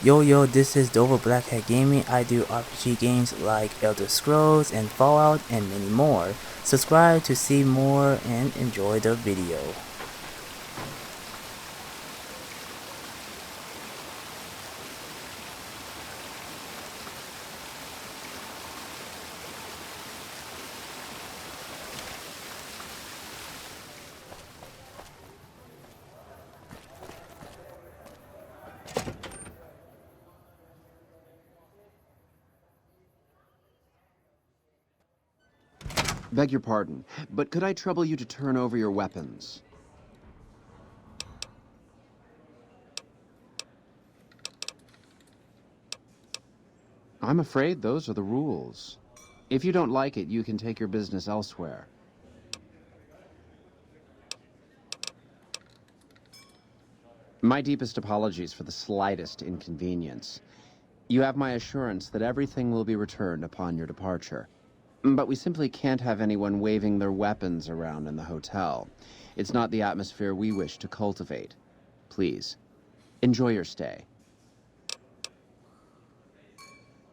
Yo, this is Dova Blackhat Gaming. I do RPG games like Elder Scrolls and Fallout and many more. Subscribe to see more and enjoy the video. Beg your pardon, but could I trouble you to turn over your weapons? I'm afraid those are the rules. If you don't like it, you can take your business elsewhere. My deepest apologies for the slightest inconvenience. You have my assurance that everything will be returned upon your departure. But we simply can't have anyone waving their weapons around in the hotel. It's not the atmosphere we wish to cultivate. Please, enjoy your stay.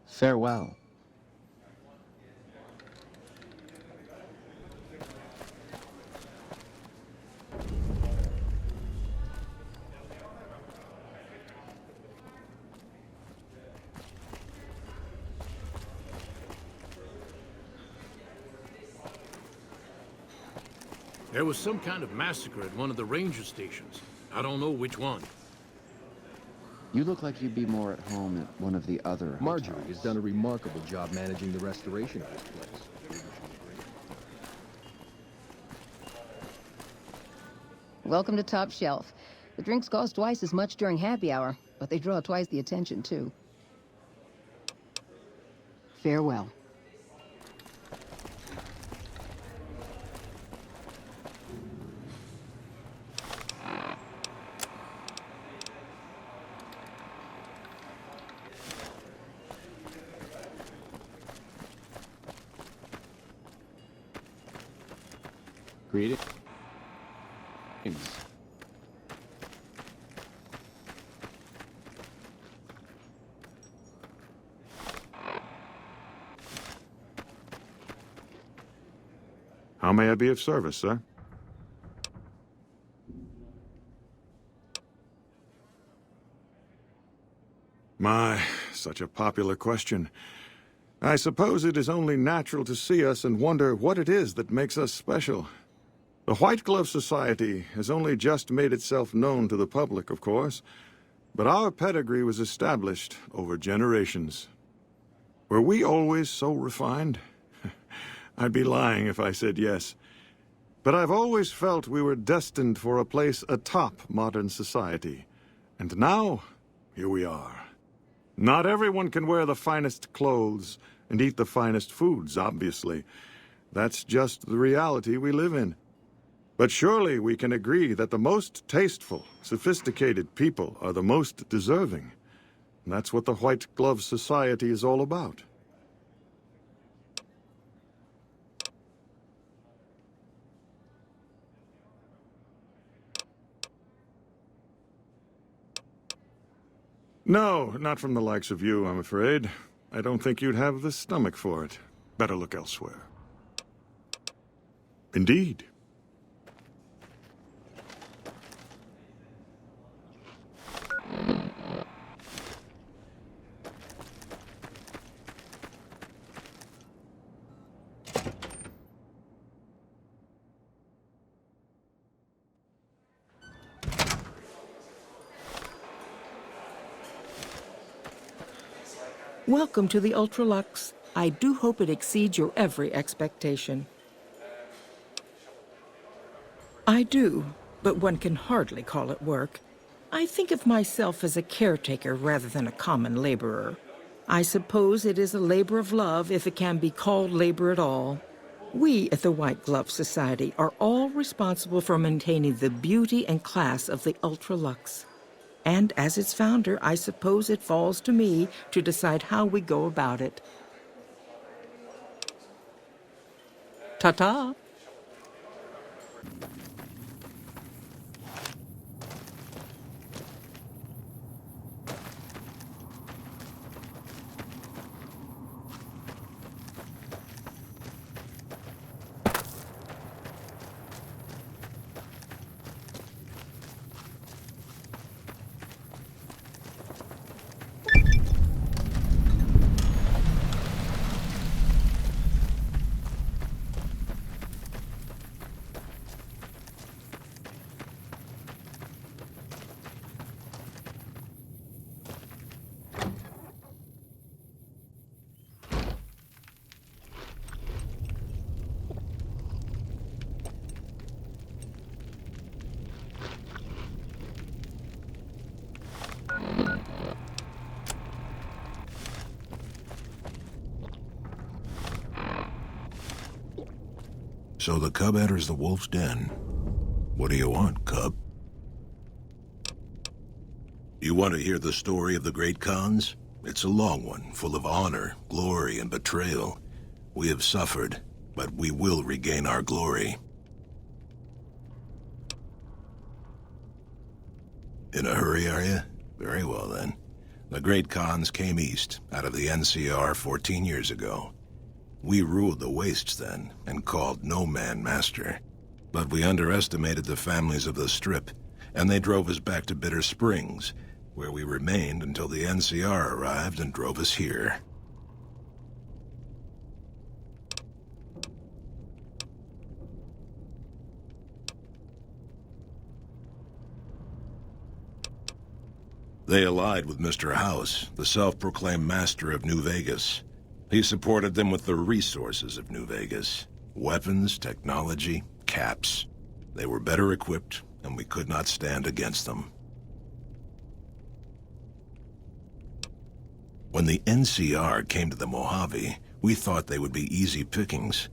Farewell. There was some kind of massacre at one of the ranger stations. I don't know which one. You look like you'd be more at home at one of the other Marjorie hotels. has done a remarkable job managing the restoration of this place. Welcome to Top Shelf. The drinks cost twice as much during happy hour, but they draw twice the attention, too. Farewell. Greetings. How may I be of service, sir? My, such a popular question. I suppose it is only natural to see us and wonder what it is that makes us special. The White Glove Society has only just made itself known to the public, of course, but our pedigree was established over generations. Were we always so refined? I'd be lying if I said yes. But I've always felt we were destined for a place atop modern society. And now, here we are. Not everyone can wear the finest clothes and eat the finest foods, obviously. That's just the reality we live in. But surely we can agree that the most tasteful, sophisticated people are the most deserving. And that's what the White Glove Society is all about. No, not from the likes of you, I'm afraid. I don't think you'd have the stomach for it. Better look elsewhere. Indeed. Welcome to the Ultralux. I do hope it exceeds your every expectation. I do, but one can hardly call it work. I think of myself as a caretaker rather than a common laborer. I suppose it is a labor of love if it can be called labor at all. We at the White Glove Society are all responsible for maintaining the beauty and class of the Ultralux. And as its founder, I suppose it falls to me to decide how we go about it. Ta-ta! So the cub enters the wolf's den. What do you want, cub? You want to hear the story of the great Khans? It's a long one, full of honor, glory, and betrayal. We have suffered, but we will regain our glory. In a hurry, are you? Very well, then. The great Khans came east, out of the NCR 14 years ago. We ruled the wastes then, and called no man master. But we underestimated the families of the Strip, and they drove us back to Bitter Springs, where we remained until the NCR arrived and drove us here. They allied with Mr. House, the self-proclaimed master of New Vegas. He supported them with the resources of New Vegas. Weapons, technology, caps. They were better equipped, and we could not stand against them. When the NCR came to the Mojave, we thought they would be easy pickings.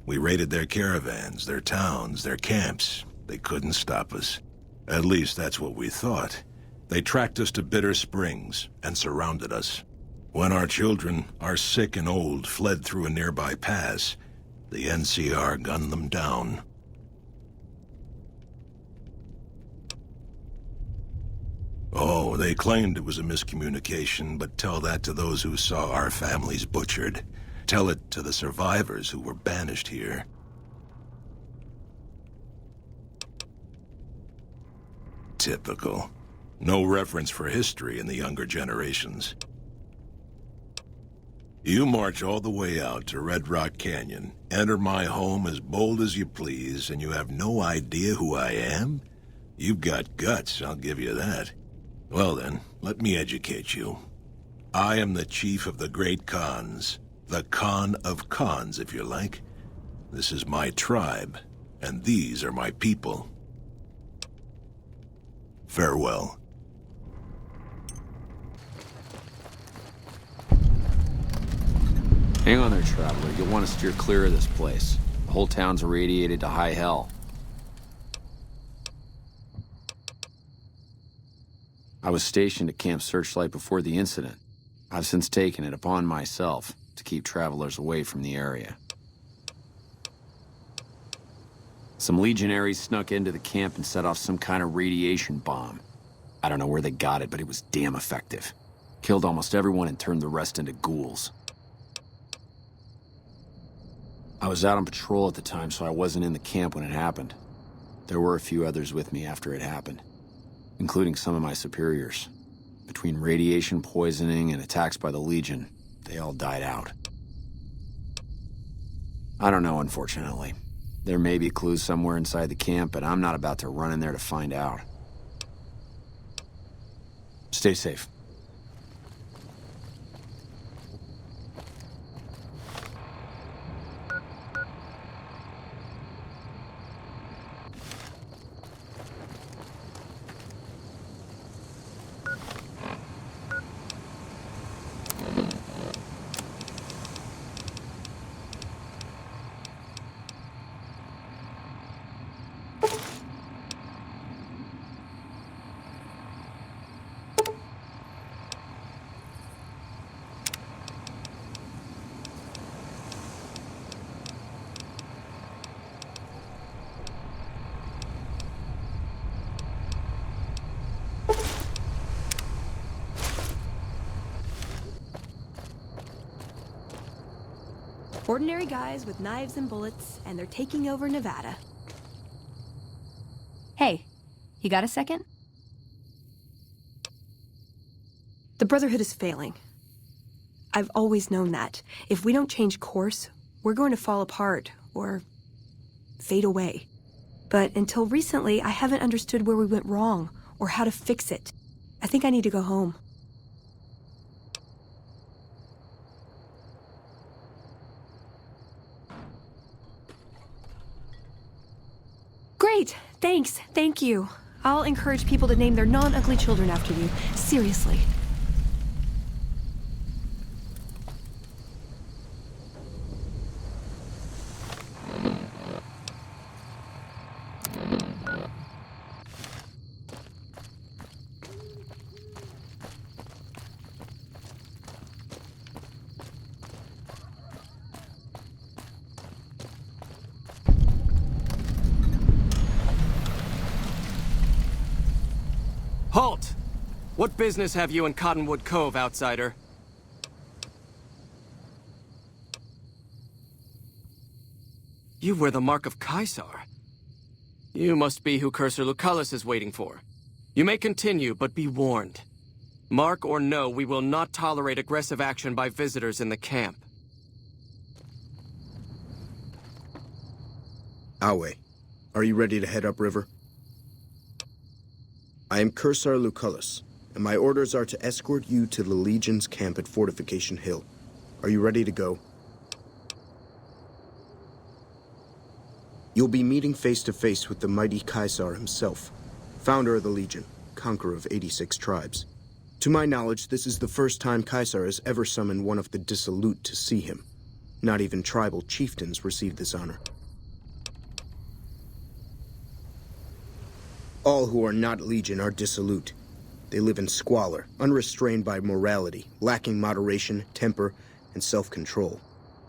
We raided their caravans, their towns, their camps. They couldn't stop us. At least that's what we thought. They tracked us to Bitter Springs and surrounded us. When our children, our sick and old, fled through a nearby pass, the NCR gunned them down. Oh, they claimed it was a miscommunication, but tell that to those who saw our families butchered. Tell it to the survivors who were banished here. Typical. No reference for history in the younger generations. You march all the way out to Red Rock Canyon, enter my home as bold as you please, and you have no idea who I am? You've got guts, I'll give you that. Well then, let me educate you. I am the chief of the great Khans. The Khan of Khans, if you like. This is my tribe, and these are my people. Farewell. Hang on there, traveler. You'll want to steer clear of this place. The whole town's irradiated to high hell. I was stationed at Camp Searchlight before the incident. I've since taken it upon myself to keep travelers away from the area. Some legionaries snuck into the camp and set off some kind of radiation bomb. I don't know where they got it, but it was damn effective. Killed almost everyone and turned the rest into ghouls. I was out on patrol at the time, so I wasn't in the camp when it happened. There were a few others with me after it happened, including some of my superiors. Between radiation poisoning and attacks by the Legion, they all died out. I don't know, unfortunately. There may be clues somewhere inside the camp, but I'm not about to run in there to find out. Stay safe. Ordinary guys with knives and bullets, and they're taking over Nevada. Hey, you got a second? The Brotherhood is failing. I've always known that. If we don't change course, we're going to fall apart, or fade away. But until recently, I haven't understood where we went wrong, or how to fix it. I think I need to go home. Great! Thanks. Thank you. I'll encourage people to name their non-ugly children after you. Seriously. What business have you in Cottonwood Cove, outsider? You wear the mark of Caesar. You must be who Cursor Lucullus is waiting for. You may continue, but be warned. Mark or no, we will not tolerate aggressive action by visitors in the camp. Awe, are you ready to head upriver? I am Cursor Lucullus, and my orders are to escort you to the Legion's camp at Fortification Hill. Are you ready to go? You'll be meeting face-to-face with the mighty Caesar himself, founder of the Legion, conqueror of 86 tribes. To my knowledge, this is the first time Caesar has ever summoned one of the dissolute to see him. Not even tribal chieftains receive this honor. All who are not Legion are dissolute. They live in squalor, unrestrained by morality, lacking moderation, temper, and self-control.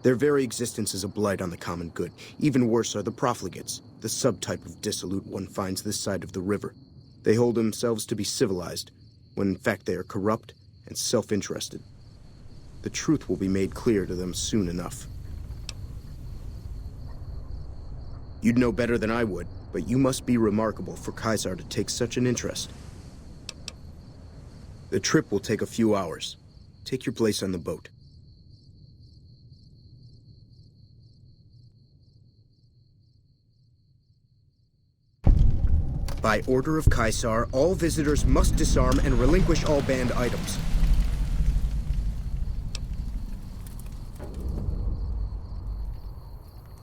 Their very existence is a blight on the common good. Even worse are the profligates, the subtype of dissolute one finds this side of the river. They hold themselves to be civilized, when in fact they are corrupt and self-interested. The truth will be made clear to them soon enough. You'd know better than I would, but you must be remarkable for Caesar to take such an interest. The trip will take a few hours. Take your place on the boat. By order of Caesar, all visitors must disarm and relinquish all banned items.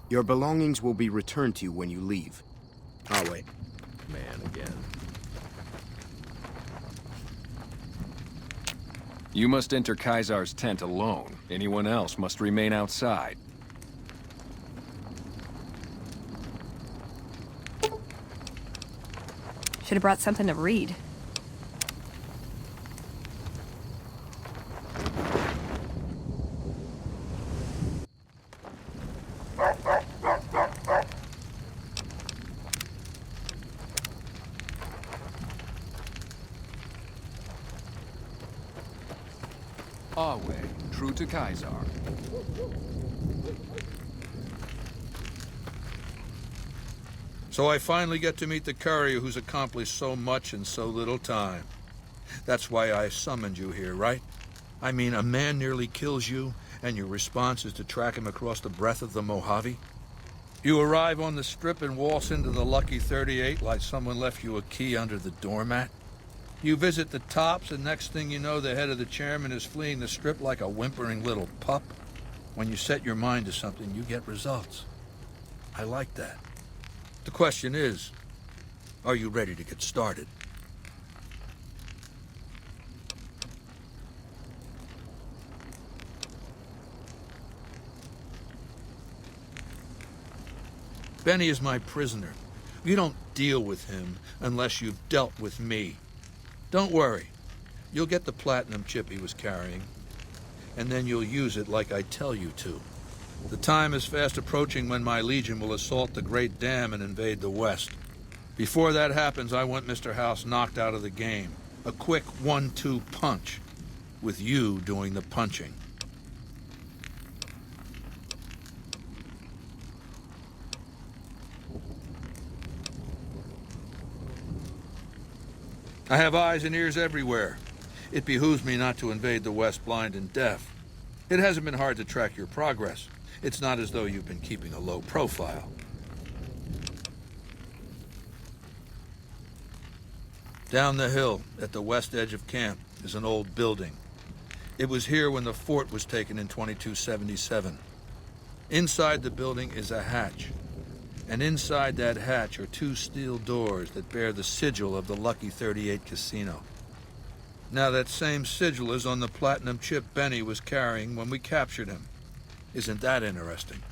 Your belongings will be returned to you when you leave. I'll wait. Man again. You must enter Caesar's tent alone. Anyone else must remain outside. Should have brought something to read. Awe, true to Caesar. So I finally get to meet the courier who's accomplished so much in so little time. That's why I summoned you here, right? I mean, a man nearly kills you, and your response is to track him across the breadth of the Mojave? You arrive on the strip and waltz into the Lucky 38 like someone left you a key under the doormat? You visit the tops, and next thing you know, the head of the chairman is fleeing the strip like a whimpering little pup? When you set your mind to something, you get results. I like that. The question is, are you ready to get started? Benny is my prisoner. You don't deal with him unless you've dealt with me. Don't worry. You'll get the platinum chip he was carrying, and then you'll use it like I tell you to. The time is fast approaching when my Legion will assault the Great Dam and invade the West. Before that happens, I want Mr. House knocked out of the game. A quick 1-2 punch, with you doing the punching. I have eyes and ears everywhere. It behooves me not to invade the West blind and deaf. It hasn't been hard to track your progress. It's not as though you've been keeping a low profile. Down the hill, at the west edge of camp, is an old building. It was here when the fort was taken in 2277. Inside the building is a hatch. And inside that hatch are 2 steel doors that bear the sigil of the Lucky 38 casino. Now that same sigil is on the platinum chip Benny was carrying when we captured him. Isn't that interesting?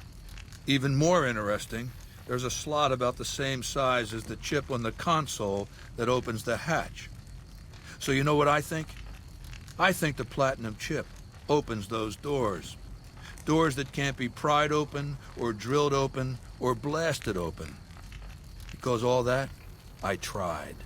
Even more interesting, there's a slot about the same size as the chip on the console that opens the hatch. So you know what I think? I think the platinum chip opens those doors. Doors that can't be pried open, or drilled open, or blasted open. Because all that, I tried.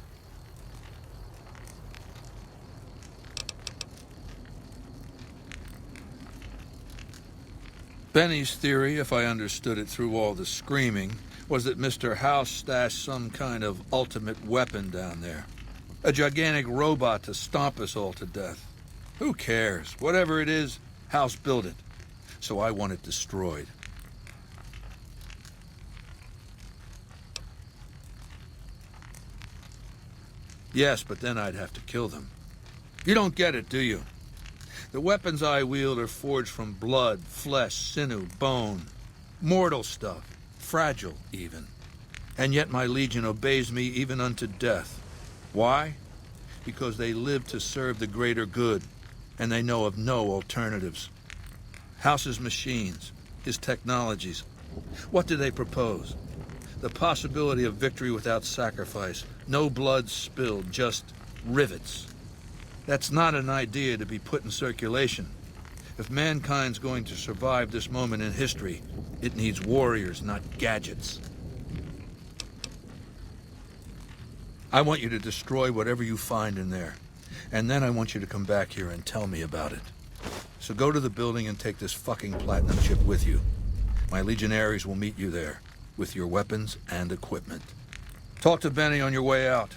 Benny's theory, if I understood it through all the screaming, was that Mr. House stashed some kind of ultimate weapon down there. A gigantic robot to stomp us all to death. Who cares? Whatever it is, House built it. So I want it destroyed. Yes, but then I'd have to kill them. You don't get it, do you? The weapons I wield are forged from blood, flesh, sinew, bone. Mortal stuff. Fragile, even. And yet my legion obeys me even unto death. Why? Because they live to serve the greater good, and they know of no alternatives. House's machines, his technologies. What do they propose? The possibility of victory without sacrifice. No blood spilled, just rivets. That's not an idea to be put in circulation. If mankind's going to survive this moment in history, it needs warriors, not gadgets. I want you to destroy whatever you find in there. And then I want you to come back here and tell me about it. So go to the building and take this fucking platinum chip with you. My legionaries will meet you there, with your weapons and equipment. Talk to Benny on your way out.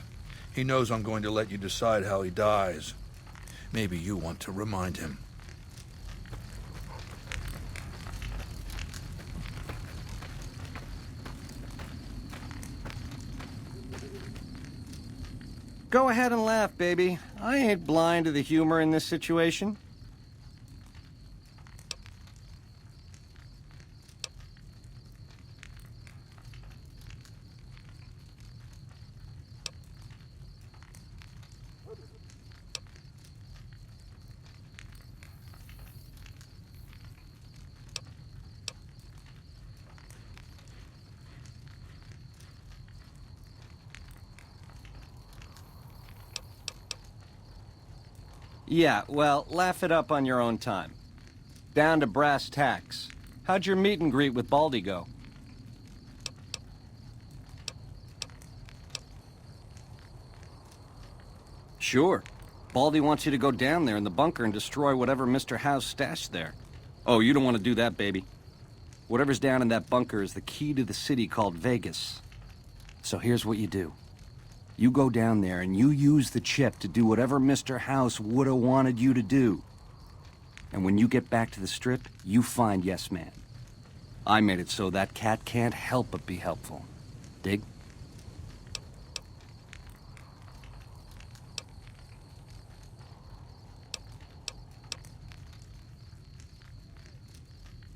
He knows I'm going to let you decide how he dies. Maybe you want to remind him. Go ahead and laugh, baby. I ain't blind to the humor in this situation. Yeah, well, laugh it up on your own time. Down to brass tacks. How'd your meet and greet with Baldy go? Sure. Baldy wants you to go down there in the bunker and destroy whatever Mr. House stashed there. Oh, you don't want to do that, baby. Whatever's down in that bunker is the key to the city called Vegas. So here's what you do. You go down there and you use the chip to do whatever Mr. House would have wanted you to do. And when you get back to the Strip, you find Yes Man. I made it so that cat can't help but be helpful. Dig?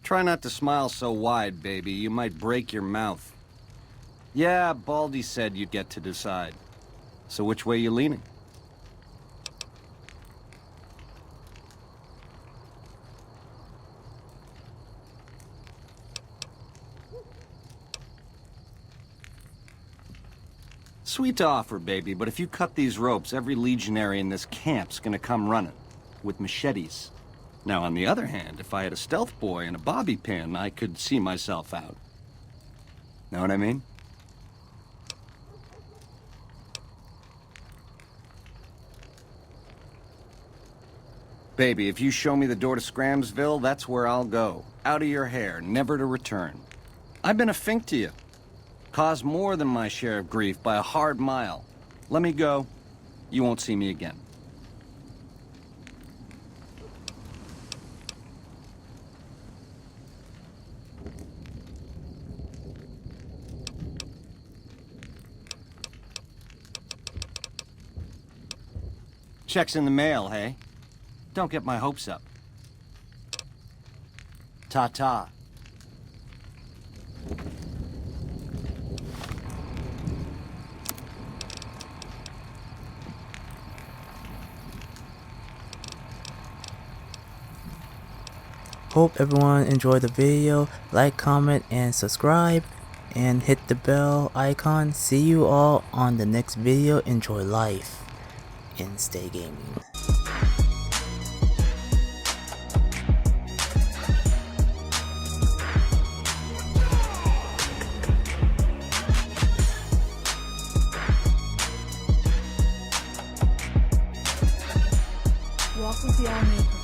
Try not to smile so wide, baby. You might break your mouth. Yeah, Baldy said you'd get to decide. So which way you leaning? Sweet to offer, baby, but if you cut these ropes, every legionary in this camp's gonna come running. With machetes. Now, on the other hand, if I had a stealth boy and a bobby pin, I could see myself out. Know what I mean? Baby, if you show me the door to Scramsville, that's where I'll go. Out of your hair, never to return. I've been a fink to you. Caused more than my share of grief by a hard mile. Let me go. You won't see me again. Check's in the mail, hey? Don't get my hopes up. Ta-ta. Hope everyone enjoyed the video. Like, comment, and subscribe. And hit the bell icon. See you all on the next video. Enjoy life and stay gaming. Walk with the All-Maker.